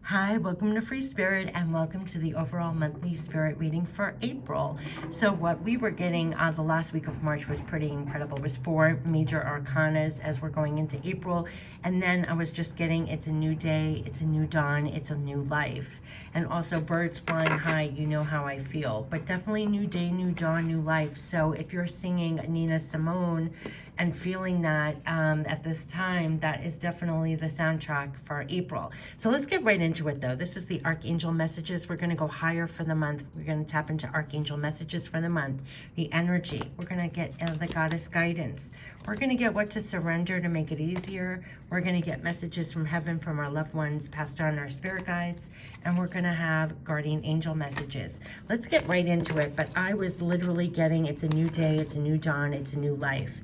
Hi, welcome to Free Spirit and welcome to the overall monthly spirit reading for April. So what we were getting the last week of March was pretty incredible. It was 4 major arcanas as we're going into April. And then I was just getting it's a new day, it's a new dawn, it's a new life. And also birds flying high, you know how I feel. But definitely new day, new dawn, new life. So if you're singing Nina Simone and feeling that at this time, that is definitely the soundtrack for April. So let's get right into it though. This is the Archangel messages. We're going to go higher for the month. We're going to tap into Archangel messages for the month, the energy. We're going to get the goddess guidance. We're going to get what to surrender to make it easier. We're going to get messages from heaven from our loved ones passed on, our spirit guides, and we're going to have guardian angel messages. Let's get right into it. But I was literally getting it's a new day, it's a new dawn, it's a new life.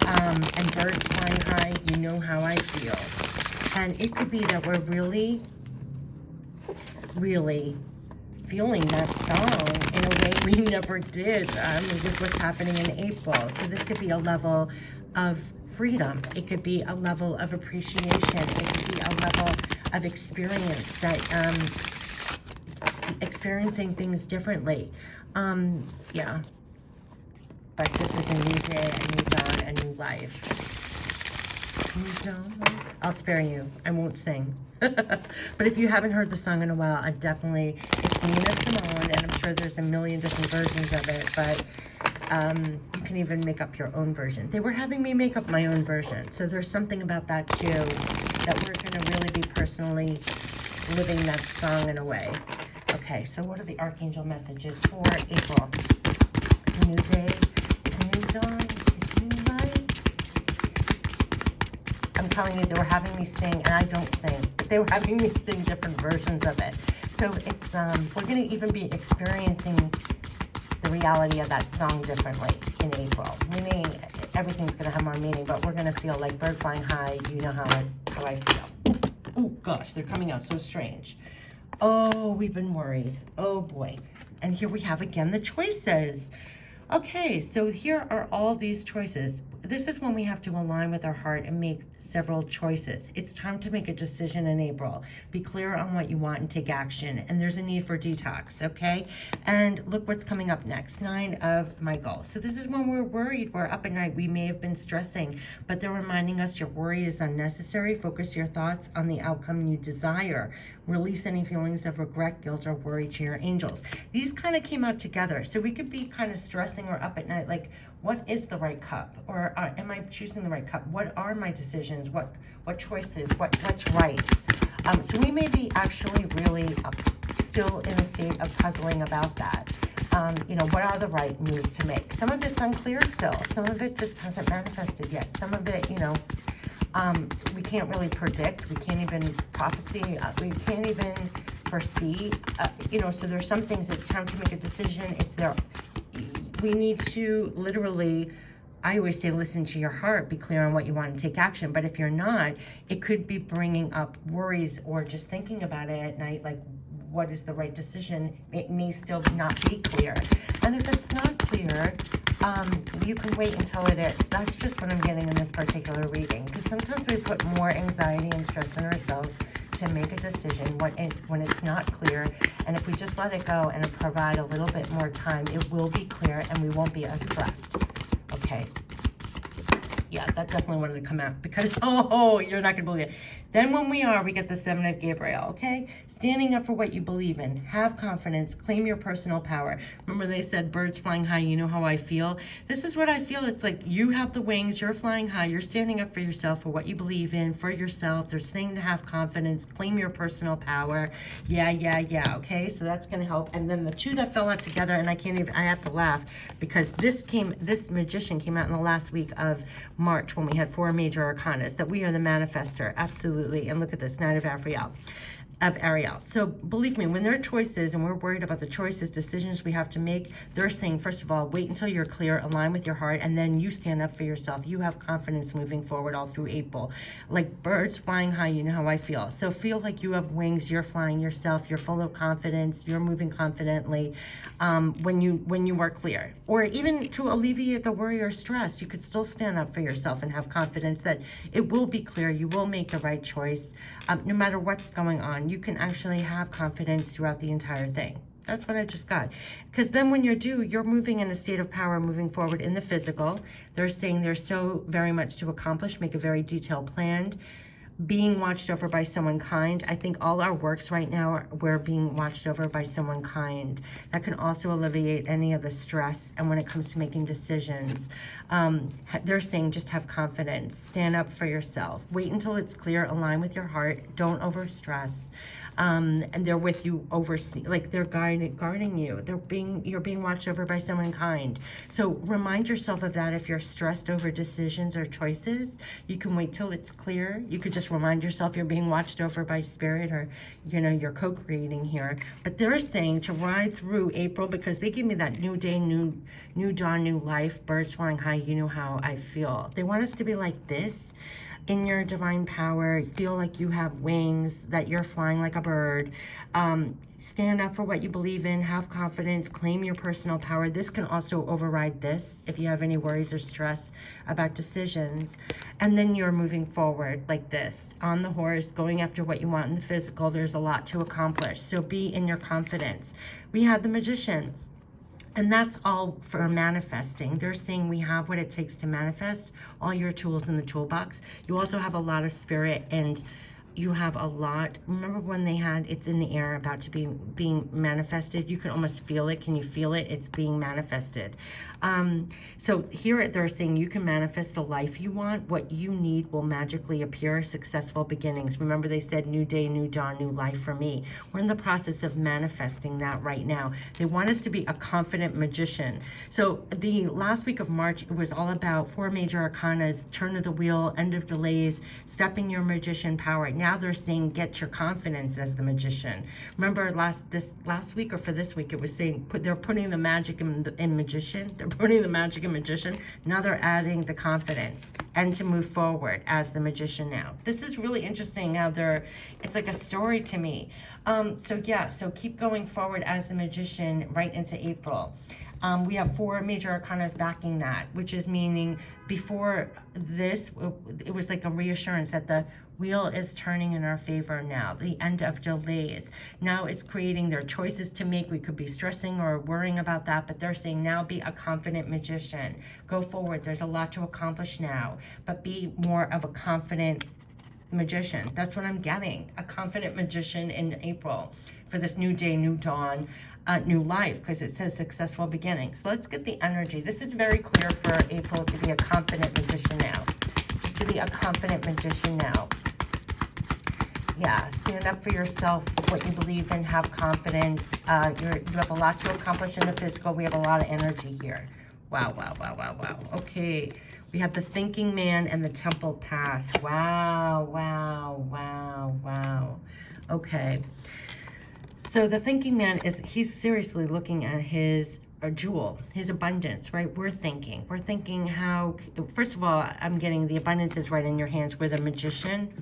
And birds flying high, you know how I feel. And it could be that we're really feeling that song in a way we never did with what's happening in April. So this could be a level of freedom. It could be a level of appreciation. It could be a level of experience that experiencing things differently. Yeah. But this is a new day, a new dawn, a new life. New dawn. I'll spare you. I won't sing. But if you haven't heard the song in a while, it's Nina Simone, and I'm sure there's a million different versions of it, but you can even make up your own version. They were having me make up my own version, so there's something about that too, that we're going to really be personally living that song in a way. Okay, so what are the Archangel messages for April? It's a new day, it's a new dawn, it's a new life. I'm telling you, they were having me sing, and I don't sing, but they were having me sing different versions of it. So it's, we're going to even be experiencing the reality of that song differently in April. Meaning, everything's going to have more meaning, but we're going to feel like bird flying high, you know how I feel. Oh gosh, they're coming out so strange. Oh, we've been worried. Oh boy. And here we have again the choices. Okay, so here are all these choices. This is when we have to align with our heart and make several choices. It's time to make a decision in April. Be clear on what you want and take action. And there's a need for detox, okay? And look what's coming up next, 9 of Michael. So this is when we're worried, we're up at night, we may have been stressing, but they're reminding us your worry is unnecessary. Focus your thoughts on the outcome you desire. Release any feelings of regret, guilt, or worry to your angels. These kind of came out together. So we could be kind of stressing or up at night, like, what is the right cup? Or am I choosing the right cup? What are my decisions? What choices? What's right? So we may be actually really still in a state of puzzling about that. What are the right moves to make? Some of it's unclear still. Some of it just hasn't manifested yet. Some of it, we can't really predict. We can't even prophecy. We can't even foresee. So there's some things it's time to make a decision. We need to literally, I always say, listen to your heart, be clear on what you want and take action. But if you're not, it could be bringing up worries or just thinking about it at night, like, what is the right decision? It may still not be clear. And if it's not clear, you can wait until it is. That's just what I'm getting in this particular reading. Because sometimes we put more anxiety and stress on ourselves to make a decision when it's not clear. And if we just let it go and provide a little bit more time, it will be clear and we won't be as stressed. Okay. Yeah, that definitely wanted to come out because, you're not going to believe it. Then when we get the 7 of Gabriel, okay? Standing up for what you believe in. Have confidence. Claim your personal power. Remember they said birds flying high, you know how I feel? This is what I feel. It's like you have the wings, you're flying high, you're standing up for yourself, for what you believe in, for yourself. They're saying to have confidence, claim your personal power. Yeah, okay? So that's going to help. And then the two that fell out together, and I have to laugh because this magician came out in the last week of March when we had 4 major arcanas, that we are the manifester. Absolutely. And look at this, Knight of Ariel. So believe me, when there are choices and we're worried about the choices, decisions we have to make, they're saying, first of all, wait until you're clear, align with your heart, and then you stand up for yourself. You have confidence moving forward all through April. Like birds flying high, you know how I feel. So feel like you have wings, you're flying yourself, you're full of confidence, you're moving confidently when you are clear. Or even to alleviate the worry or stress, you could still stand up for yourself and have confidence that it will be clear, you will make the right choice, no matter what's going on. you can actually have confidence throughout the entire thing. That's what I just got. Because then when you're moving in a state of power, moving forward in the physical. They're saying there's so very much to accomplish. Make a very detailed plan. Being watched over by someone kind. I think all our works right now, we're being watched over by someone kind. That can also alleviate any of the stress. And when it comes to making decisions, they're saying just have confidence. Stand up for yourself. Wait until it's clear. Align with your heart. Don't overstress. And they're with you, like they're guarding you. You're being watched over by someone kind. So remind yourself of that. If you're stressed over decisions or choices, you can wait till it's clear. You could just remind yourself you're being watched over by spirit, or you're co-creating here. But they're saying to ride through April, because they give me that new day, new dawn, new life, birds flying high. You know how I feel. They want us to be like this. In your divine power, feel like you have wings, that you're flying like a bird. Stand up for what you believe in, have confidence, claim your personal power. This can also override this if you have any worries or stress about decisions. And then you're moving forward like this, on the horse, going after what you want in the physical. There's a lot to accomplish. So be in your confidence. We had the Magician. And that's all for manifesting. They're saying we have what it takes to manifest, all your tools in the toolbox. You also have a lot of spirit, and you have a lot. Remember when they had it's in the air about to be being manifested? You can almost feel it. Can you feel it? It's being manifested. So here they're saying you can manifest the life you want. What you need will magically appear. Successful beginnings. Remember they said new day, new dawn, new life for me. We're in the process of manifesting that right now. They want us to be a confident magician. So the last week of March, it was all about 4 major arcanas, turn of the wheel, end of delays, stepping your magician power. Now they're saying get your confidence as the magician. Remember this last week, or for this week, it was saying they're putting the magic in magician. They're putting the magic in magician. Now they're adding the confidence and to move forward as the magician now. This is really interesting how it's like a story to me. So keep going forward as the magician right into April. We have 4 major arcanas backing that, which is meaning before this, it was like a reassurance that the wheel is turning in our favor now, the end of delays. Now it's creating their choices to make. We could be stressing or worrying about that, but they're saying now be a confident magician. Go forward. There's a lot to accomplish now, but be more of a confident magician. That's what I'm getting. A confident magician in April for this new day, new dawn, new life, because it says successful beginnings. So let's get the energy. This is very clear for April to be a confident magician now. Just to be a confident magician now. Yeah, stand up for yourself, what you believe in, have confidence. You have a lot to accomplish in the physical. We have a lot of energy here. Wow, wow, wow, wow, wow. Okay, we have the thinking man and the temple path. Wow, wow, wow, wow. Okay. So the thinking man he's seriously looking at his jewel, his abundance, right? We're thinking how, first of all, I'm getting the abundance is right in your hands. We're the magician.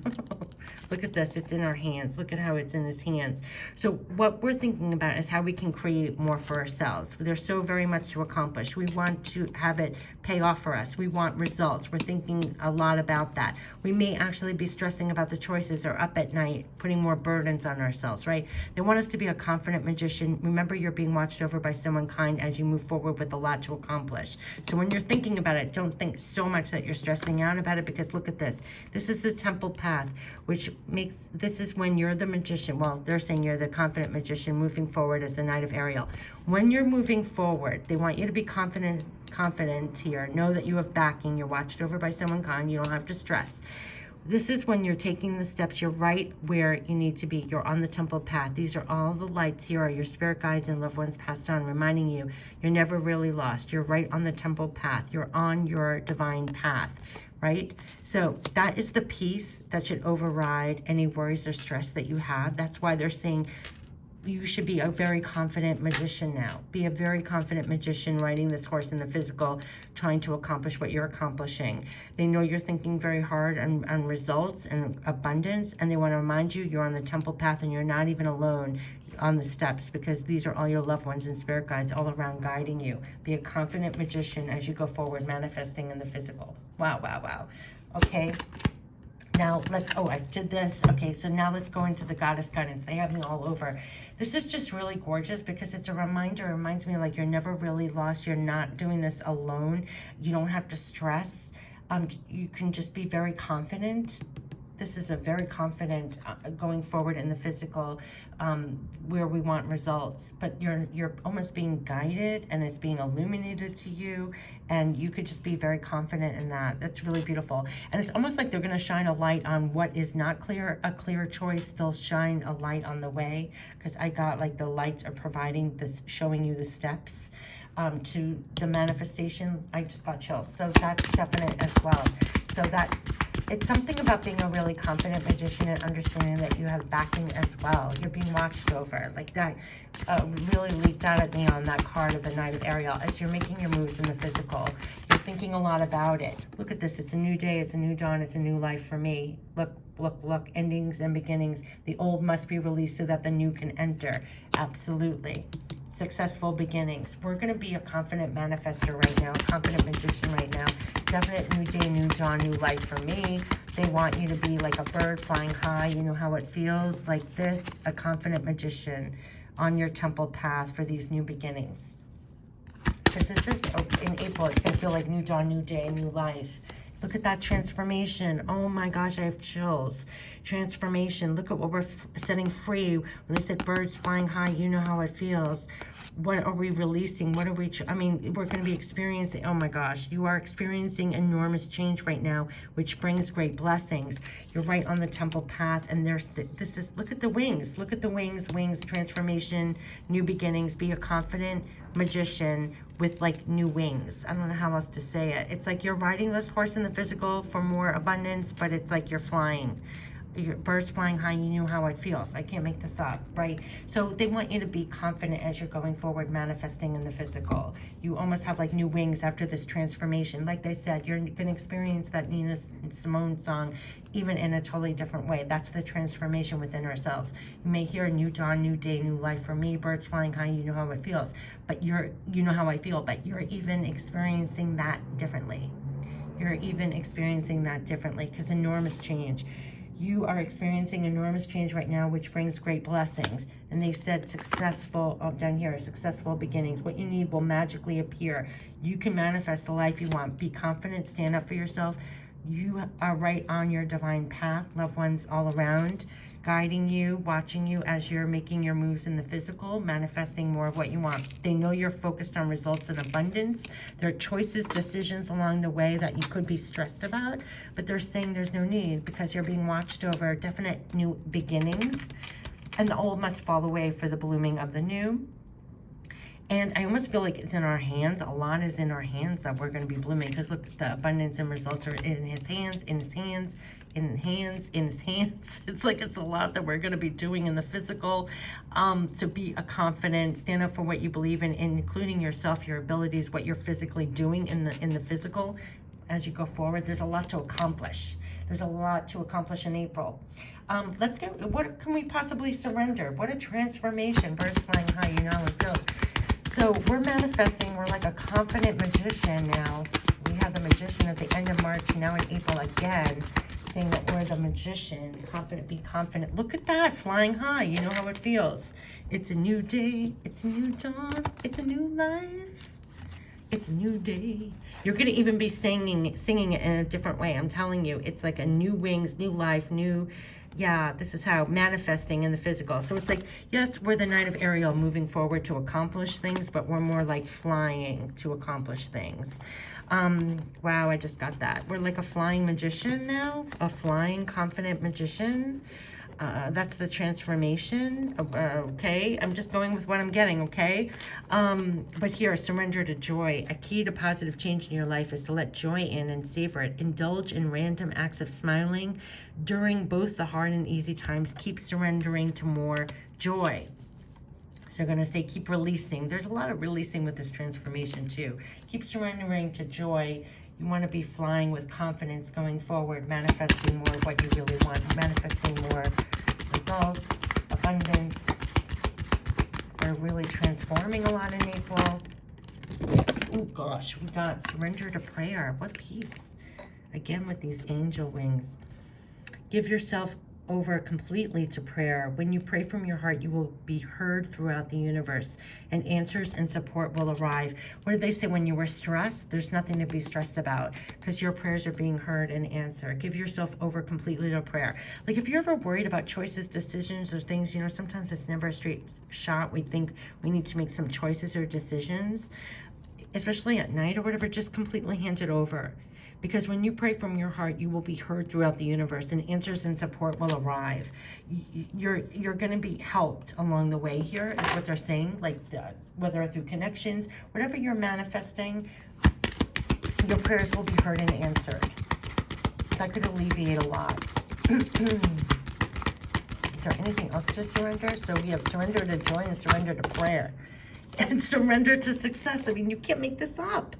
Look at this, it's in our hands. Look at how it's in his hands. So what we're thinking about is how we can create more for ourselves. There's so very much to accomplish. We want to have it pay off for us. We want results. We're thinking a lot about that. We may actually be stressing about the choices or up at night, putting more burdens on ourselves, right? They want us to be a confident magician. Remember, you're being watched over by someone kind as you move forward with a lot to accomplish. So when you're thinking about it, don't think so much that you're stressing out about it, because look at this. This is the temple path, which this is when you're the magician. Well, they're saying you're the confident magician moving forward as the Knight of Ariel. When you're moving forward, they want you to be confident here. Know that you have backing. You're watched over by someone kind. You don't have to stress. This is when you're taking the steps. You're right where you need to be. You're on the temple path. These are all the lights. Here are your spirit guides and loved ones passed on, reminding you you're never really lost. You're right on the temple path. You're on your divine path, right? So that is the peace that should override any worries or stress that you have. That's why they're saying you should be a very confident magician now. Be a very confident magician riding this horse in the physical, trying to accomplish what you're accomplishing. They know you're thinking very hard on results and abundance, and they want to remind you you're on the temple path and you're not even alone on the steps, because these are all your loved ones and spirit guides all around guiding you. Be a confident magician as you go forward, manifesting in the physical. Wow, wow, wow. Okay. Now let's, oh, I did this. Okay, so now let's go into the goddess guidance. They have me all over. This is just really gorgeous because it's a reminder. It reminds me like you're never really lost. You're not doing this alone. You don't have to stress. You can just be very confident. This is a very confident going forward in the physical, where we want results, but you're almost being guided and it's being illuminated to you, and you could just be very confident in that. That's really beautiful. And it's almost like they're going to shine a light on what is not clear, a clear choice. They'll shine a light on the way, because I got like the lights are providing this, showing you the steps to the manifestation. I just got chills. So that's definite as well. So that it's something about being a really confident magician and understanding that you have backing as well. You're being watched over. Like that really leaped out at me on that card of the Knight of Ariel. As you're making your moves in the physical, you're thinking a lot about it. Look at this. It's a new day. It's a new dawn. It's a new life for me. Look, look, look. Endings and beginnings. The old must be released so that the new can enter. Absolutely. Successful beginnings. We're going to be a confident manifester right now, a confident magician right now. Definite new day, new dawn, new life for me. They want you to be like a bird flying high. You know how it feels like this, a confident magician on your temple path for these new beginnings. Because this is in April, it's going to feel like new dawn, new day, new life. Look at that transformation. Oh my gosh, I have chills. Transformation. Look at what we're setting free. When they said birds flying high, you know how it feels. What are we releasing? What are we, I mean, we're going to be experiencing, oh my gosh, you are experiencing enormous change right now, which brings great blessings. You're right on the temple path, and there's, this is, look at the wings. Look at the wings, transformation, new beginnings. Be a confident magician with like new wings. I don't know how else to say it. It's like you're riding this horse in the physical for more abundance, but it's like you're flying. Your birds flying high, you know how it feels. I can't make this up, right? So they want you to be confident as you're going forward, manifesting in the physical. You almost have like new wings after this transformation. Like they said, you're going to experience that Nina Simone song even in a totally different way. That's the transformation within ourselves. You may hear a new dawn, new day, new life for me, birds flying high, you know how it feels. But you know how I feel, but you're even experiencing that differently. You're even experiencing that differently because enormous change. You are experiencing enormous change right now, which brings great blessings. And they said successful, down here, successful beginnings. What you need will magically appear. You can manifest the life you want. Be confident, stand up for yourself. You are right on your divine path. Loved ones all around, guiding you, watching you as you're making your moves in the physical, manifesting more of what you want. They know you're focused on results and abundance. There are choices, decisions along the way that you could be stressed about, but they're saying there's no need because you're being watched over. Definite new beginnings, and the old must fall away for the blooming of the new. And I almost feel like it's in our hands. A lot is in our hands that we're going to be blooming. Because look, the abundance and results are in his hands, in his hands, in hands, in his hands. It's like it's a lot that we're going to be doing in the physical. So be a confident, stand up for what you believe in, including yourself, your abilities, what you're physically doing in the physical. As you go forward, there's a lot to accomplish. There's a lot to accomplish in April. Let's get, what can we possibly surrender? What a transformation. Birds flying high, you know how it feels. So we're manifesting, we're like a confident magician now. We have the magician at the end of March, now in April again, saying that we're the magician. Confident, be confident. Look at that, flying high. You know how it feels. It's a new day, it's a new dawn, it's a new life. It's a new day. You're going to even be singing it in a different way. I'm telling you, it's like a new wings, new life, new... Yeah, this is how manifesting in the physical. So it's like, yes, we're the Knight of Ariel moving forward to accomplish things, but we're more like flying to accomplish things. Wow, I just got that. We're like a flying magician now, a flying confident magician. That's the transformation. Okay, I'm just going with what I'm getting, okay? But here, surrender to joy. A key to positive change in your life is to let joy in and savor it. Indulge in random acts of smiling during both the hard and easy times. Keep surrendering to more joy. So they're going to say keep releasing. There's a lot of releasing with this transformation too. Keep surrendering to joy. You want to be flying with confidence going forward, manifesting more of what you really want, manifesting more results, abundance. We're really transforming a lot in April. Oh gosh, we got surrender to prayer. What peace. Again with these angel wings. Give yourself over completely to prayer. When you pray from your heart, you will be heard throughout the universe, and answers and support will arrive. What did they say? When you were stressed, there's nothing to be stressed about, because your prayers are being heard and answered. Give yourself over completely to prayer. Like if you're ever worried about choices, decisions, or things, sometimes it's never a straight shot. We think we need to make some choices or decisions, especially at night or whatever. Just completely hand it over. Because when you pray from your heart, you will be heard throughout the universe, and answers and support will arrive. You're going to be helped along the way here, is what they're saying. Like whether through connections, whatever you're manifesting, your prayers will be heard and answered. That could alleviate a lot. Is there anything else to surrender? So we have surrender to joy and surrender to prayer. And surrender to success. I mean, you can't make this up.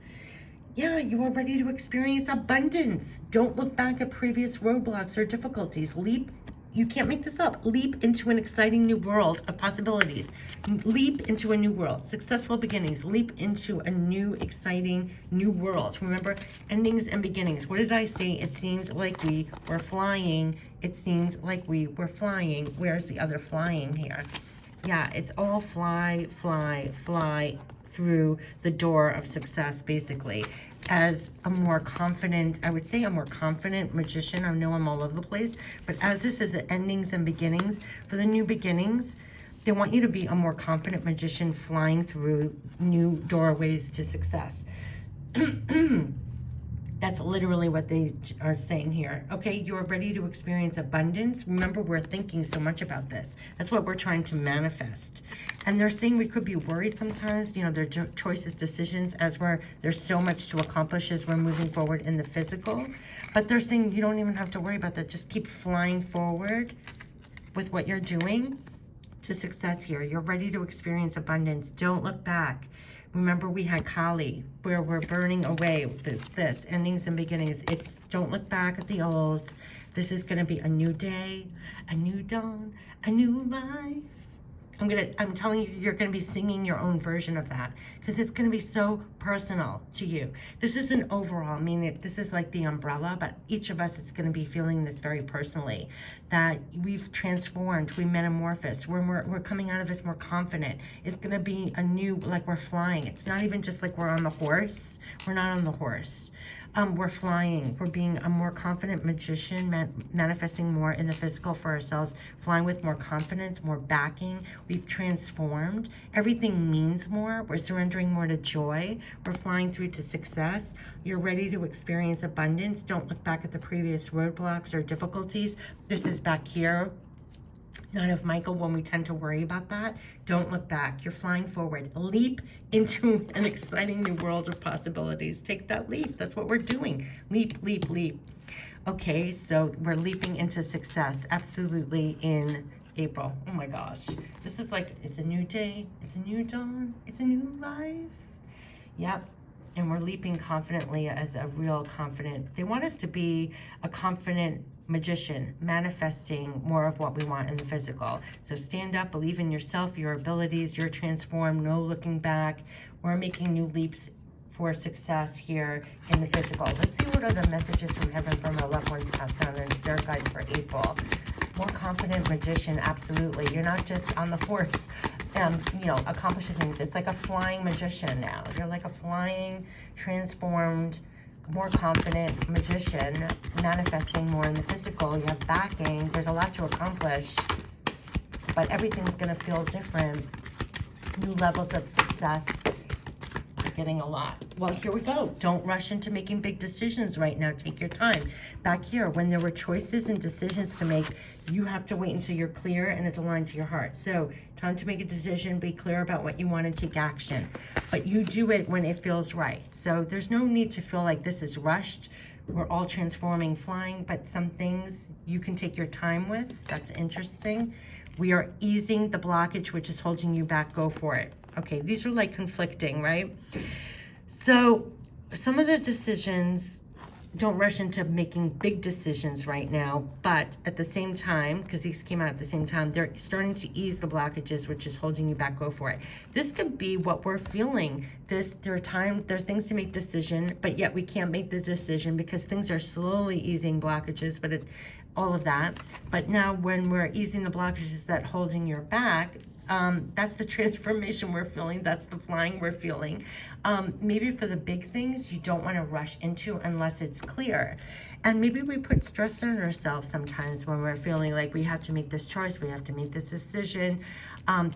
Yeah, you are ready to experience abundance. Don't look back at previous roadblocks or difficulties. You can't make this up. Leap into an exciting new world of possibilities. Leap into a new world. Successful beginnings. Leap into a new, exciting new world. Remember, endings and beginnings. What did I say? It seems like we were flying. It seems like we were flying. Where's the other flying here? Yeah, it's all fly, fly, fly through the door of success, basically. As a more confident, I would say a more confident magician. I know I'm all over the place, but as this is endings and beginnings, for the new beginnings, they want you to be a more confident magician flying through new doorways to success. That's literally what they are saying here. Okay, you're ready to experience abundance. Remember, we're thinking so much about this. That's what we're trying to manifest. And they're saying we could be worried sometimes, their choices, decisions, there's so much to accomplish as we're moving forward in the physical. But they're saying you don't even have to worry about that. Just keep flying forward with what you're doing to success here. You're ready to experience abundance. Don't look back. Remember, we had Kali, where we're burning away this endings and beginnings. It's don't look back at the old. This is going to be a new day, a new dawn, a new life. I'm telling you, you're going to be singing your own version of that, because it's going to be so personal to you. This is an overall, this is like the umbrella, but each of us is going to be feeling this very personally, that we've transformed, we metamorphosed, we're coming out of this more confident. It's going to be a new, like we're flying. It's not even just like we're on the horse. We're not on the horse. We're flying. We're being a more confident magician, manifesting more in the physical for ourselves, flying with more confidence, more backing. We've transformed. Everything means more. We're surrendering more to joy. We're flying through to success. You're ready to experience abundance. Don't look back at the previous roadblocks or difficulties. This is back here. None of Michael, when we tend to worry about that. Don't look back. You're flying forward. Leap into an exciting new world of possibilities. Take that leap. That's what we're doing. Leap, leap, leap. Okay, so we're leaping into success. Absolutely in April. Oh my gosh. This is like, it's a new day. It's a new dawn. It's a new life. Yep. And we're leaping confidently as a real confident. They want us to be a confident magician, manifesting more of what we want in the physical. So stand up, believe in yourself, your abilities, you're transformed, no looking back. We're making new leaps for success here in the physical. Let's see what are the messages from heaven from our loved ones passed down and spirit guides for April. More confident magician, absolutely. You're not just on the horse, accomplishing things. It's like a flying magician now. You're like a flying, transformed, more confident magician, manifesting more in the physical. You have backing. There's a lot to accomplish, but everything's going to feel different. New levels of success. You're getting a lot. Well, here we go. Don't rush into making big decisions right now. Take your time. Back here, when there were choices and decisions to make, you have to wait until you're clear and it's aligned to your heart. So, time to make a decision, be clear about what you want and take action. But you do it when it feels right. So there's no need to feel like this is rushed. We're all transforming, flying, but some things you can take your time with. That's interesting. We are easing the blockage, which is holding you back. Go for it. Okay, these are like conflicting, right? So some of the decisions, don't rush into making big decisions right now, but at the same time, because these came out at the same time, they're starting to ease the blockages, which is holding you back. Go for it. This could be what we're feeling. There are things to make decision, but yet we can't make the decision because things are slowly easing blockages, but all of that. But now when we're easing the blockages that holding your back, that's the transformation we're feeling. That's the flying we're feeling. Maybe for the big things, you don't want to rush into unless it's clear. And maybe we put stress on ourselves sometimes when we're feeling like we have to make this choice, we have to make this decision.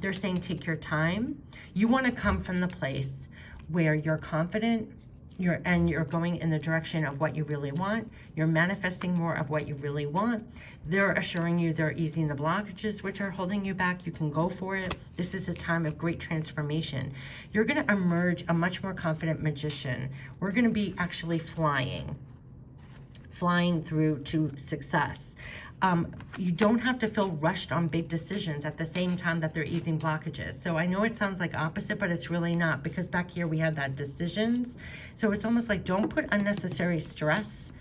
They're saying take your time. You want to come from the place where you're confident, you're going in the direction of what you really want. You're manifesting more of what you really want. They're assuring you they're easing the blockages which are holding you back. You can go for it. This is a time of great transformation. You're going to emerge a much more confident magician. We're going to be actually flying through to success. You don't have to feel rushed on big decisions at the same time that they're easing blockages. So I know it sounds like opposite, but it's really not, because back here we had that decisions. So it's almost like don't put unnecessary stress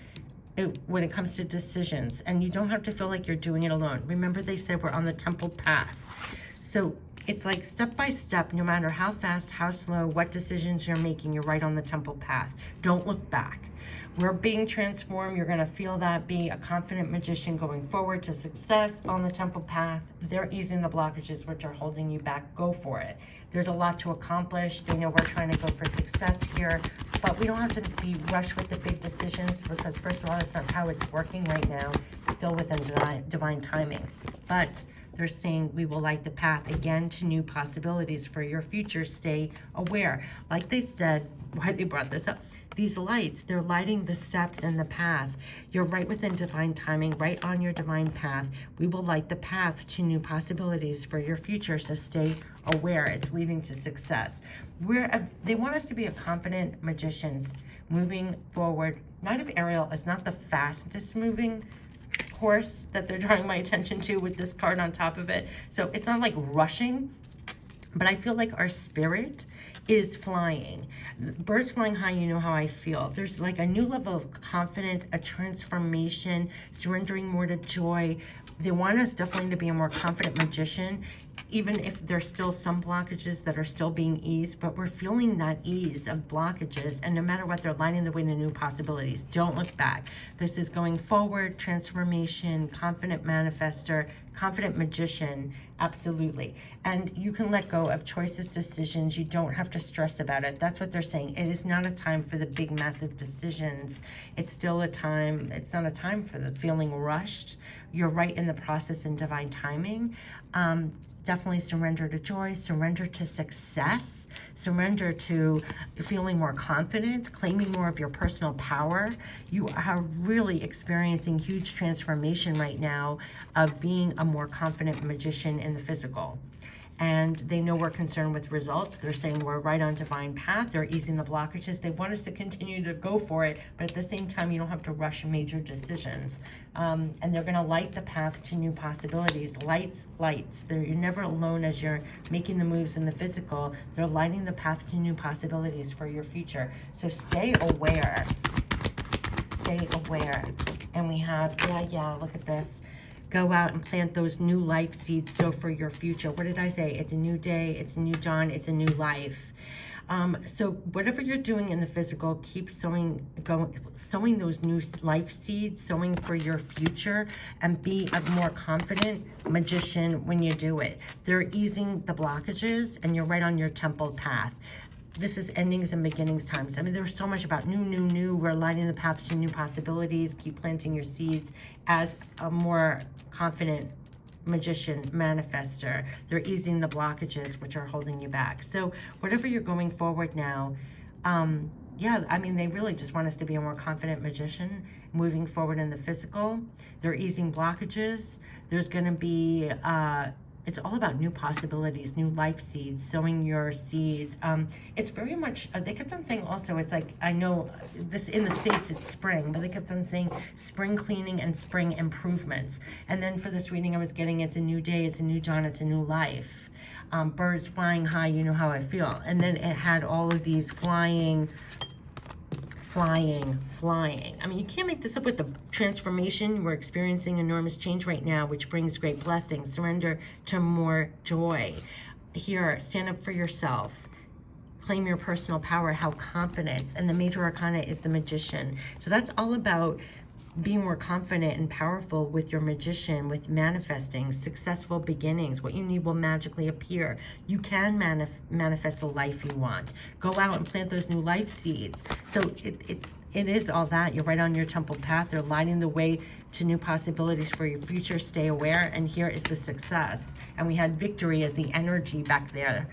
when it comes to decisions, and you don't have to feel like you're doing it alone. Remember, they said we're on the temple path. So it's like step by step, no matter how fast, how slow, what decisions you're making, you're right on the temple path. Don't look back. We're being transformed. You're going to feel that. Be a confident magician going forward to success on the temple path. They're easing the blockages which are holding you back. Go for it. There's a lot to accomplish. They know we're trying to go for success here, but we don't have to be rushed with the big decisions, because first of all, it's not how it's working right now. It's still within divine timing. But they're saying we will light the path again to new possibilities for your future. Stay aware. Like they said, why they brought this up, these lights, they're lighting the steps and the path. You're right within divine timing, right on your divine path. We will light the path to new possibilities for your future, so stay aware. It's leading to success. They want us to be a confident magicians moving forward. Knight of Ariel is not the fastest moving horse that they're drawing my attention to with this card on top of it. So it's not like rushing, but I feel like our spirit is flying. Birds flying high, you know how I feel. There's like a new level of confidence, a transformation, surrendering more to joy. They want us definitely to be a more confident magician, even if there's still some blockages that are still being eased, but we're feeling that ease of blockages, and no matter what, they're lighting the way to new possibilities. Don't look back. This is going forward, transformation, confident manifester, confident magician, absolutely. And you can let go of choices, decisions. You don't have to stress about it. That's what they're saying. It is not a time for the big, massive decisions. It's still a time, it's not a time for the feeling rushed. You're right in the process in divine timing. Definitely surrender to joy, surrender to success, surrender to feeling more confident, claiming more of your personal power. You are really experiencing huge transformation right now of being a more confident magician in the physical. And they know we're concerned with results. They're saying we're right on divine path. They're easing the blockages. They want us to continue to go for it, but at the same time, you don't have to rush major decisions. And they're going to light the path to new possibilities. Lights. You're never alone as you're making the moves in the physical. They're lighting the path to new possibilities for your future. So stay aware. Stay aware. And we have, look at this. Go out and plant those new life seeds, so for your future. What did I say? It's a new day, it's a new dawn, it's a new life. So whatever you're doing in the physical, keep sowing those new life seeds, sowing for your future, and be a more confident magician when you do it. They're easing the blockages, and you're right on your temple path. This is endings and beginnings times. I mean, there's so much about new. We're lighting the path to new possibilities. Keep planting your seeds as a more confident magician, manifester. They're easing the blockages which are holding you back. So whatever you're going forward now, I mean, they really just want us to be a more confident magician moving forward in the physical. They're easing blockages. There's going to be it's all about new possibilities, new life seeds, sowing your seeds. It's very much, they kept on saying also, it's like, I know this in the States, it's spring, but they kept on saying spring cleaning and spring improvements. And then for this reading, I was getting, it's a new day, it's a new dawn, it's a new life. Birds flying high, you know how I feel. And then it had all of these flying. I mean, you can't make this up with the transformation. We're experiencing enormous change right now, which brings great blessings. Surrender to more joy. Here, stand up for yourself. Claim your personal power, have confidence. And the major arcana is the magician. So that's all about being more confident and powerful with your magician, with manifesting successful beginnings. What you need will magically appear. You can manifest the life you want. Go out and plant those new life seeds. So it is all that. You're right on your temple path. They're lighting the way to new possibilities for your future. Stay aware. And here is the success. And we had victory as the energy back there.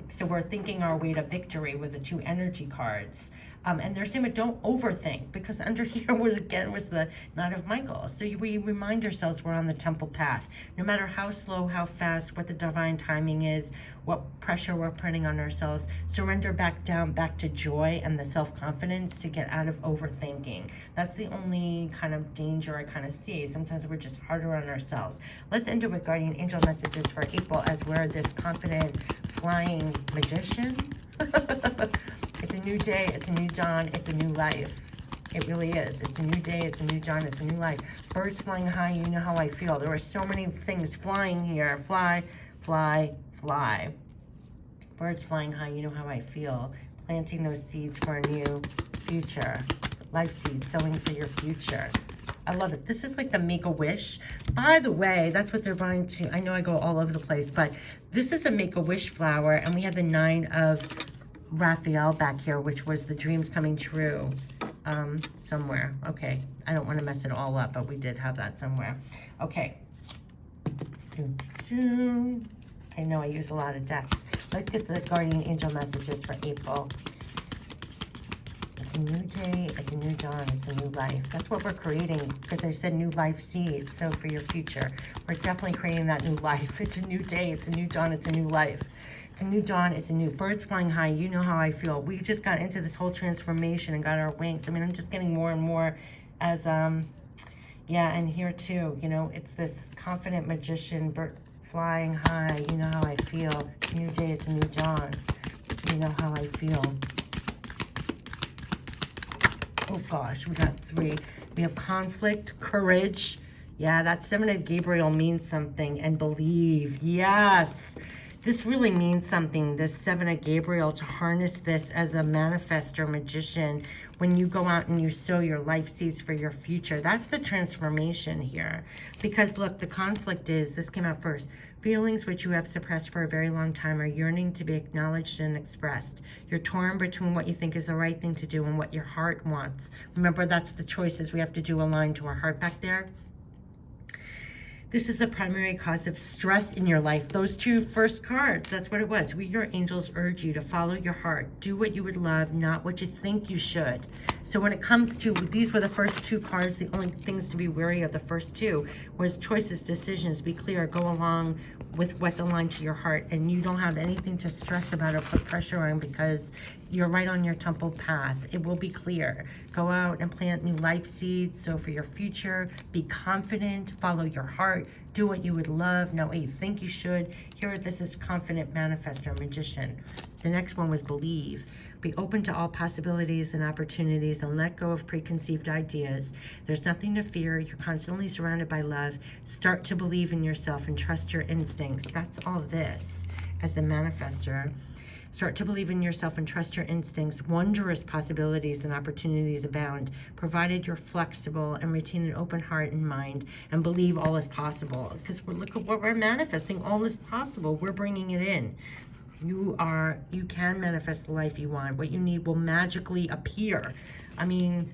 So we're thinking our way to victory with the 2 energy cards. And they're saying, but don't overthink, because under here was the Knight of Michael. So we remind ourselves we're on the temple path. No matter how slow, how fast, what the divine timing is, what pressure we're putting on ourselves, surrender back down, back to joy and the self-confidence to get out of overthinking. That's the only kind of danger I kind of see. Sometimes we're just harder on ourselves. Let's end it with guardian angel messages for April, as we're this confident flying magician. It's a new day, it's a new dawn, it's a new life. It really is. It's a new day, it's a new dawn, it's a new life. Birds flying high, you know how I feel. There are so many things flying here. Fly, fly, fly. Birds flying high, you know how I feel. Planting those seeds for a new future. Life seeds, sowing for your future. I love it. This is like the Make-A-Wish. By the way, that's what they're buying too. I know I go all over the place, but this is a Make-A-Wish flower, and we have the 9 of Raphael back here, which was the dreams coming true somewhere. Okay, I don't want to mess it all up, but we did have that somewhere. Okay. I know I use a lot of decks. Let's get the guardian angel messages for April. It's a new day, it's a new dawn, it's a new life. That's what we're creating, because I said new life seeds. So for your future, we're definitely creating that new life. It's a new day, it's a new dawn, it's a new life. It's a new dawn, it's a new birds flying high. You know how I feel. We just got into this whole transformation and got our wings. I mean, I'm just getting more and more as, yeah, and here too, you know, it's this confident magician, bird flying high. You know how I feel. It's a new day, it's a new dawn. You know how I feel. Oh gosh, we got 3. We have conflict, courage. Yeah, that 7 of Gabriel means something. And believe, yes. This really means something, this 7 of Gabriel, to harness this as a manifestor magician. When you go out and you sow your life seeds for your future, that's the transformation here. Because look, the conflict is, this came out first, feelings which you have suppressed for a very long time are yearning to be acknowledged and expressed. You're torn between what you think is the right thing to do and what your heart wants. Remember, that's the choices we have to do aligned to our heart back there. This is the primary cause of stress in your life. Those 2 first cards, that's what it was. We, your angels, urge you to follow your heart. Do what you would love, not what you think you should. So when it comes to, these were the first 2 cards. The only things to be wary of, the first 2, was choices, decisions. Be clear, go along with what's aligned to your heart. And you don't have anything to stress about or put pressure on, because you're right on your temple path. It will be clear. Go out and plant new life seeds. So for your future, be confident, follow your heart, do what you would love, not what you think you should. Here, this is confident manifestor, magician. The next one was believe. Be open to all possibilities and opportunities and let go of preconceived ideas. There's nothing to fear. You're constantly surrounded by love. Start to believe in yourself and trust your instincts. That's all this as the manifestor. Start to believe in yourself and trust your instincts. Wondrous possibilities and opportunities abound, provided you're flexible and retain an open heart and mind and believe all is possible. Because look at what we're manifesting. All is possible. We're bringing it in. You can manifest the life you want. What you need will magically appear. I mean,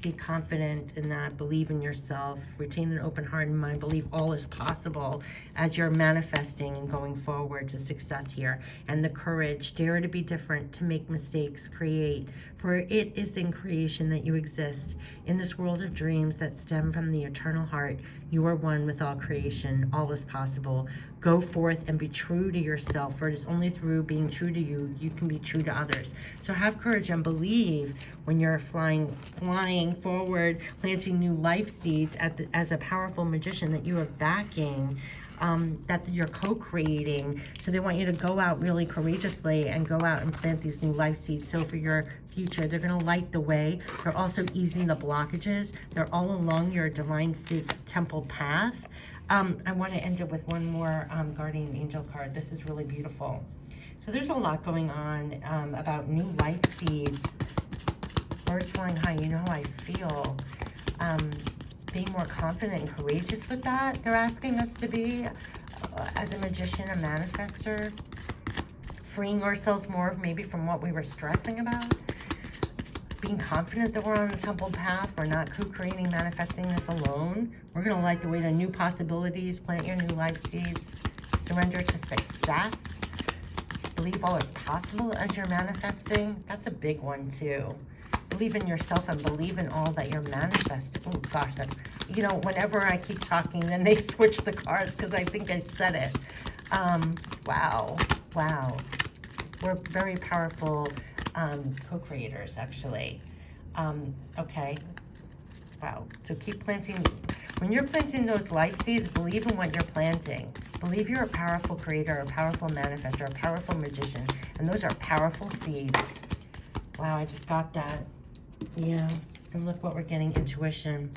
be confident in that. Believe in yourself. Retain an open heart and mind. Believe all is possible as you're manifesting and going forward to success here. And the courage. Dare to be different, to make mistakes, create. For it is in creation that you exist. In this world of dreams that stem from the eternal heart, you are one with all creation. All is possible. Go forth and be true to yourself, for it is only through being true to you, you can be true to others. So have courage and believe when you're flying forward, planting new life seeds as a powerful magician that you are backing, that you're co-creating. So they want you to go out really courageously and go out and plant these new life seeds. So for your future, they're going to light the way. They're also easing the blockages. They're all along your divine temple path. I want to end it with one more guardian angel card. This is really beautiful. So there's a lot going on about new life seeds. Birds flying high, you know how I feel. being more confident and courageous with that. They're asking us to be, as a magician, a manifester, freeing ourselves more maybe from what we were stressing about, being confident that we're on the temple path. We're not co-creating, manifesting this alone. We're going to light the way to new possibilities, plant your new life seeds, surrender to success, believe all is possible as you're manifesting. That's a big one too. Believe in yourself and believe in all that you're manifesting. Oh gosh, that, you know, whenever I keep talking, then they switch the cards because I think I said it. Wow. We're very powerful co-creators, actually. Okay. Wow. So keep planting. When you're planting those life seeds, believe in what you're planting. Believe you're a powerful creator, a powerful manifestor, a powerful magician. And those are powerful seeds. Wow, I just got that. Yeah. And look what we're getting, intuition.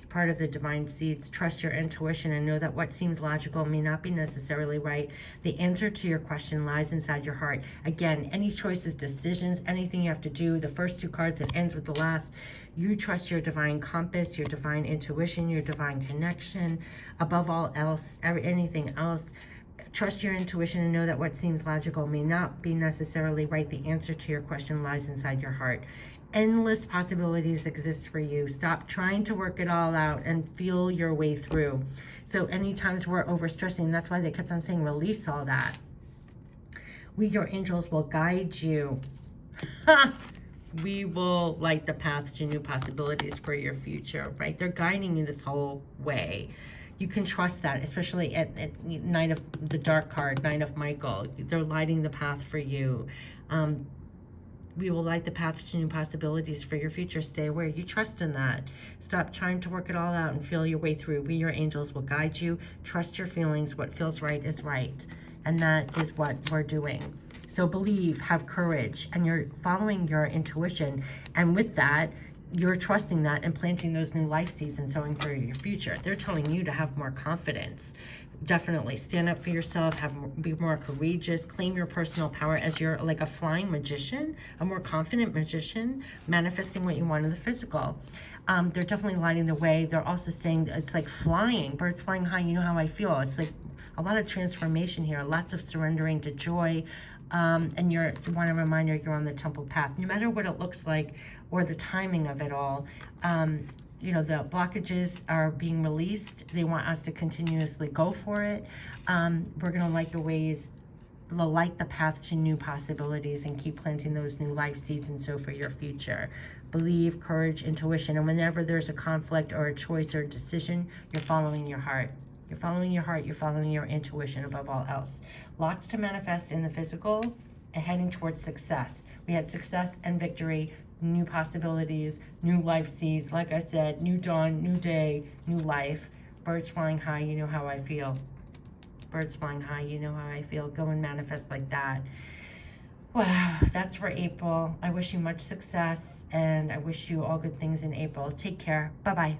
Part of the divine seeds. Trust your intuition and know that what seems logical may not be necessarily right. The answer to your question lies inside your heart. Again, any choices, decisions, anything you have to do, the first two cards, it ends with the last. You trust your divine compass, your divine intuition, your divine connection. Above all else, anything else, trust your intuition and know that what seems logical may not be necessarily right. The answer to your question lies inside your heart. Endless possibilities exist for you. Stop trying to work it all out and feel your way through. So any times we're overstressing, that's why they kept on saying release all that. We, your angels, will guide you. We will light the path to new possibilities for your future, right? They're guiding you this whole way. You can trust that, especially at Knight of the Dark card, Knight of Michael. They're lighting the path for you. We will light the path to new possibilities for your future. Stay aware. You trust in that. Stop trying to work it all out and feel your way through. We, your angels, will guide you. Trust your feelings. What feels right is right. And that is what we're doing. So believe, have courage, and you're following your intuition. And with that, you're trusting that and planting those new life seeds and sowing for your future. They're telling you to have more confidence. Definitely stand up for yourself, be more courageous, claim your personal power as you're like a flying magician, a more confident magician, manifesting what you want in the physical. They're definitely lighting the way. They're also saying it's like flying, birds flying high. You know how I feel. It's like a lot of transformation here, lots of surrendering to joy. And you want a reminder you're on the temple path, no matter what it looks like or the timing of it all. You know, the blockages are being released. They want us to continuously go for it. We're going to light the path to new possibilities and keep planting those new life seeds and so for your future. Believe, courage, intuition. And whenever there's a conflict or a choice or a decision, you're following your heart. You're following your heart. You're following your intuition above all else. Lots to manifest in the physical and heading towards success. We had success and victory, new possibilities, new life seeds. Like I said, new dawn, new day, new life. Birds flying high, you know how I feel. Birds flying high, you know how I feel. Go and manifest like that. Wow, that's for April. I wish you much success, and I wish you all good things in April. Take care. Bye-bye.